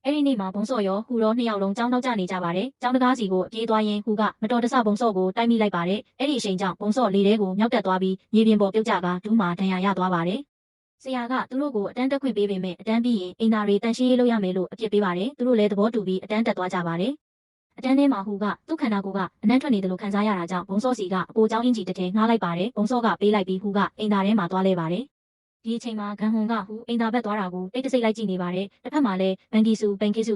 အဲ့ဒီနေ့မှာဘုံစော့ရောဟူရောနှစ်ယောက်လုံးကြောင်းနောက်ကျနေကြပါတယ်။ကြောင်းတကားစီကိုပြေးသွားရင်ဟူကမတော်တဆဘုံစော့ကိုတိုက်မိလိုက်ပါတယ်။အဲ့ဒီအချိန်ကြောင့်ဘုံစော့လေထဲကိုမြောက်တက်သွားပြီးမြေပြင်ပေါ်ပြုတ်ကျကဒူးမှာဒဏ်ရာရသွားပါတယ်။ဆရာကသူတို့ကိုအတန်းတက်ခွင့်ပေးပေမဲ့အတန်းပြီးရင်အိမ်သားတွေတန်ရှင်းရေးလုပ်ရမယ်လို့အပြစ်ပေးပါတယ်။သူတို့လည်းသဘောတူပြီးအတန်းတက်သွားကြပါတယ်။အတန်းထဲမှာဟူကသူ့ခန္ဓာကိုယ်ကအနံ့ထွက်နေတယ်လို့ခံစားရတာကြောင့်ဘုံစော့စီကအကိုเจ้าအင်ကြီးတစ်ထည်ငှားလိုက်ပါတယ်။ဘုံစော့ကပေးလိုက်ပြီးဟူကအိမ်သားထဲမှာသွားလဲပါတယ်။ဒီအချိန်မှာဂန်ဟွန်ကဟူအိမ်သာဘက်သွားတာကိုတိတ်တဆိတ်လိုက်ကြည့်နေပါတယ်။တစ်ဖက်မှာလည်းဘန်ကီစု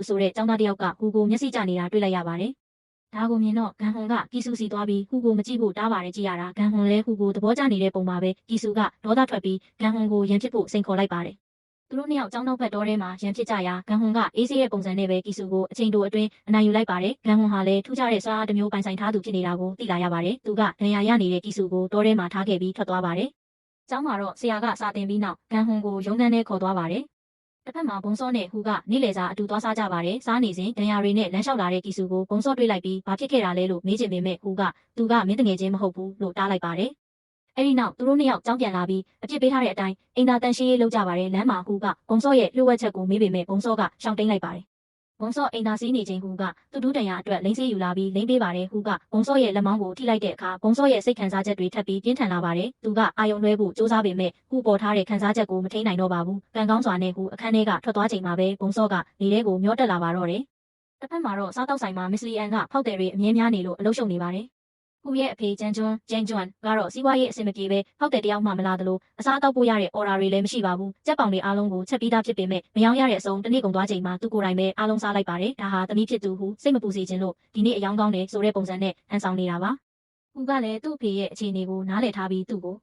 ဆိုတဲ့ចောင်းသားတစ်ယောက်ကဟူကိုမျက်စိကျနေတာတွေ့လိုက်ရပါတယ်။ဒါကိုမြင်တော့ဂန်ဟွန်ကကီစုစီသွားပြီးဟူကိုမကြည့်ဖို့တားပါတယ်ကြည့်ရတာဂန်ဟွန်လည်းဟူကိုသဘောကျနေတဲ့ပုံမှာပဲကီစုကဒေါသထွက်ပြီးဂန်ဟွန်ကိုရန်ဖြစ်ဖို့စိန်ခေါ်လိုက်ပါတယ်။သူတို့နှစ်ယောက်ចောင်းနောက်ဘက်တောထဲမှာရန်ဖြစ်ကြရာဂန်ဟွန်ကအေးဆေးရဲ့ပုံစံနဲ့ပဲကီစုကိုအချိန်တိုအတွင်းအနိုင်ယူလိုက်ပါတယ်။ဂန်ဟွန်ဟာလည်းထူးခြားတဲ့စွမ်းအားတစ်မျိုးပိုင်ဆိုင်ထားသူဖြစ်နေတာကိုသိလာရပါတယ်။သူကဒဏ်ရာရနေတဲ့ကီစုကိုတောထဲမှာထားခဲ့ပြီးထွက်သွားပါတယ်။ကျောင်းမှာတော့ဆရာကစာသင်ပြီးနောက်ဂန်ဟွန်ကိုရုံးခန်းထဲခေါ်သွားပါတယ်။တစ်ဖက်မှာဘုံစောနဲ့ဟူကနေ့လယ်စာအတူသွားစားကြပါတယ်။စားနေစဉ်ဒဏ်ရာတွေနဲ့လမ်းလျှောက်လာတဲ့ကီစုကိုဘုံစောတွေ့လိုက်ပြီးဘာဖြစ်ခဲ့တာလဲလို့မေးချင်ပေမဲ့ဟူကသူကမင်းတငယ်ချင်းမဟုတ်ဘူးလို့တားလိုက်ပါတယ်။အဲဒီနောက်သူတို့နှစ်ယောက်ကျောင်းပြန်လာပြီးအပြစ်ပေးထားတဲ့အတိုင်းအိမ်သာတန်ရှင်းရေးလုပ်ကြပါတယ်။လမ်းမှာဟူကဘုံစောရဲ့လှုပ်ဝက်ချက်ကိုမေးပေမဲ့ဘုံစောကရှောင်တိန်လိုက်ပါတယ်။ဘုံစောအိမ်သာစီးနေချိန်ဟူကသူ့ဒူးတန်ရာအတွက်လိမ့်ဆေးယူလာပြီးလိမ့်ပေးပါတယ်ဟူကဘုံစောရဲ့လက်မောင်းကိုထိလိုက်တဲ့အခါဘုံစောရဲ့စိတ်ခံစားချက်တွေထပ်ပြီးပြင်းထန်လာပါတယ်သူကအာယုံလွှဲဖို့စူးစမ်းပေမဲ့ဟူပေါ်ထားတဲ့ခံစားချက်ကိုမထိန်နိုင်တော့ပါဘူးကံကောင်းစွာနဲ့ဟူအခန်းထဲကထွက်သွားချိန်မှာပဲဘုံစောကလေထဲကိုမျောတက်လာပါတော့တယ်တစ်ဖက်မှာတော့စားတောက်ဆိုင်မှာမစ္စလီအန်ကဖောက်တယ်တွေအမြဲများနေလို့အလုပ်ရှုပ်နေပါတယ်ဟူရဲ့အဖေဂျန်ဂျွန်ကတော့စီးပွားရေးအဆင်မပြေပဲဖောက်တယ်တယောက်မှမလာသလိုအစားအသောက်ပို့ရတဲ့အော်ဒါတွေလည်းမရှိပါဘူးကြက်ပေါင်တွေအားလုံးကိုချက်ပြီးသားဖြစ်ပေမဲ့မယောင်းရတဲ့အစုံတစ်နေ့ကုန်သွားချိန်မှာသူကိုယ်တိုင်ပဲအားလုံးစားလိုက်ပါတယ်ဒါဟာသမီးဖြစ်သူဟူစိတ်မပူစေခြင်းလို့ဒီနေ့အယောင်းကောင်းတယ်ဆိုတဲ့ပုံစံနဲ့ဟန်ဆောင်နေတာပါဟူကလည်းသူ့အဖေရဲ့အခြေအနေကိုနားလည်ထားပြီးသူ့ကို